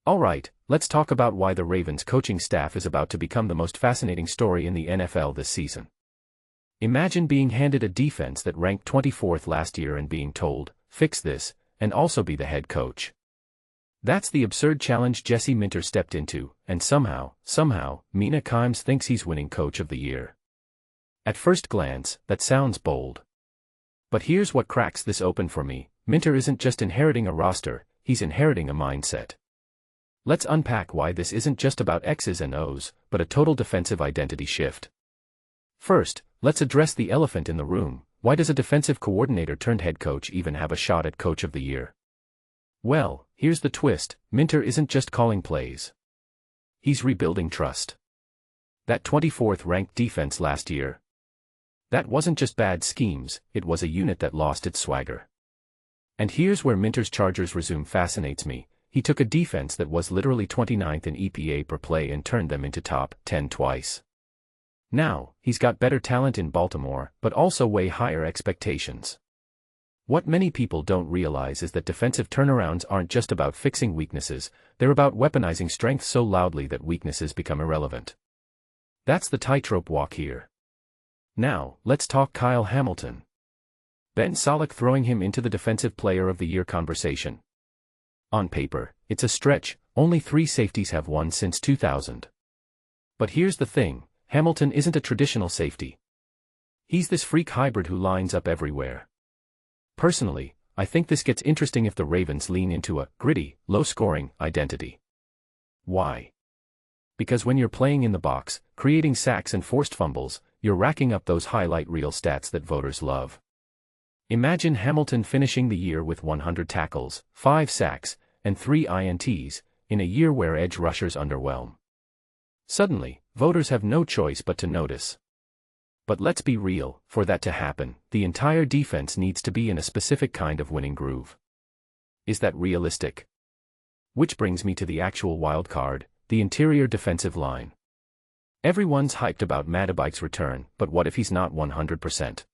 Alright, let's talk about why the Ravens coaching staff is about to become the most fascinating story in the NFL this season. Imagine being handed a defense that ranked 24th last year and being told, fix this, and also be the head coach. That's the absurd challenge Jesse Minter stepped into, and somehow, Mina Kimes thinks he's winning Coach of the Year. At first glance, that sounds bold. But here's what cracks this open for me: Minter isn't just inheriting a roster, he's inheriting a mindset. Let's unpack why this isn't just about X's and O's, but a total defensive identity shift. First, let's address the elephant in the room. Why does a defensive coordinator turned head coach even have a shot at Coach of the Year? Well, here's the twist: Minter isn't just calling plays. He's rebuilding trust. That 24th ranked defense last year, that wasn't just bad schemes, it was a unit that lost its swagger. And here's where Minter's Chargers resume fascinates me. He took a defense that was literally 29th in EPA per play and turned them into top 10 twice. Now, he's got better talent in Baltimore, but also way higher expectations. What many people don't realize is that defensive turnarounds aren't just about fixing weaknesses, they're about weaponizing strengths so loudly that weaknesses become irrelevant. That's the tightrope walk here. Now, let's talk Kyle Hamilton. Ben Solak throwing him into the Defensive Player of the Year conversation. On paper, it's a stretch, only 3 safeties have won since 2000. But here's the thing: Hamilton isn't a traditional safety. He's this freak hybrid who lines up everywhere. Personally, I think this gets interesting if the Ravens lean into a gritty, low-scoring identity. Why? Because when you're playing in the box, creating sacks and forced fumbles, you're racking up those highlight reel stats that voters love. Imagine Hamilton finishing the year with 100 tackles, 5 sacks, and 3 INTs, in a year where edge rushers underwhelm. Suddenly, voters have no choice but to notice. But let's be real, for that to happen, the entire defense needs to be in a specific kind of winning groove. Is that realistic? Which brings me to the actual wild card: the interior defensive line. Everyone's hyped about Madubuike's return, but what if he's not 100%?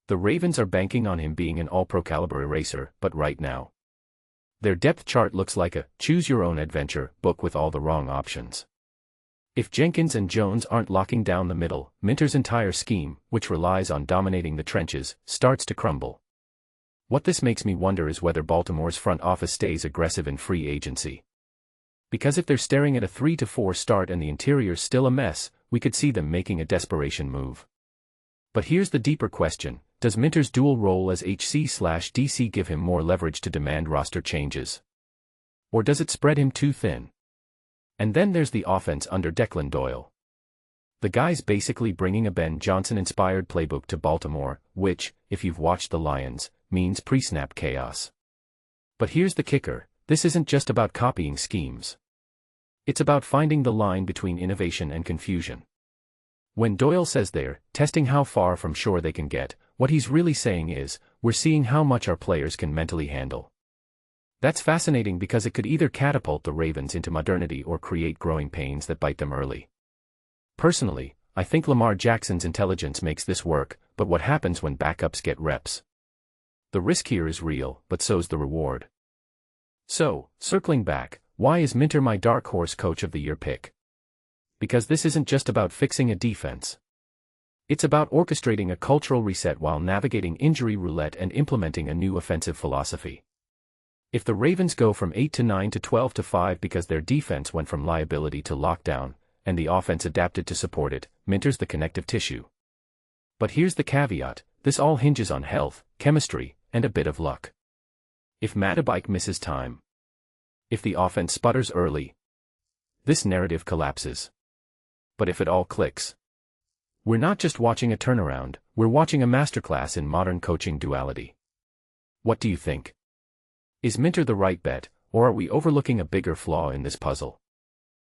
The Ravens are banking on him being an all-pro caliber eraser, but right now, their depth chart looks like a choose-your-own-adventure book with all the wrong options. If Jenkins and Jones aren't locking down the middle, Minter's entire scheme, which relies on dominating the trenches, starts to crumble. What this makes me wonder is whether Baltimore's front office stays aggressive in free agency. Because if they're staring at a 3-4 start and the interior's still a mess, we could see them making a desperation move. But here's the deeper question: does Minter's dual role as HC/DC give him more leverage to demand roster changes? Or does it spread him too thin? And then there's the offense under Declan Doyle. The guy's basically bringing a Ben Johnson-inspired playbook to Baltimore, which, if you've watched the Lions, means pre-snap chaos. But here's the kicker: this isn't just about copying schemes. It's about finding the line between innovation and confusion. When Doyle says they're testing how far from shore they can get, what he's really saying is, we're seeing how much our players can mentally handle. That's fascinating because it could either catapult the Ravens into modernity or create growing pains that bite them early. Personally, I think Lamar Jackson's intelligence makes this work, but what happens when backups get reps? The risk here is real, but so's the reward. So, circling back, why is Minter my dark horse Coach of the Year pick? Because this isn't just about fixing a defense. It's about orchestrating a cultural reset while navigating injury roulette and implementing a new offensive philosophy. If the Ravens go from 8-9 to 12-5 because their defense went from liability to lockdown, and the offense adapted to support it, Minter's the connective tissue. But here's the caveat: this all hinges on health, chemistry, and a bit of luck. If Madubuike misses time, if the offense sputters early, this narrative collapses. But if it all clicks, we're not just watching a turnaround, we're watching a masterclass in modern coaching duality. What do you think? Is Minter the right bet, or are we overlooking a bigger flaw in this puzzle?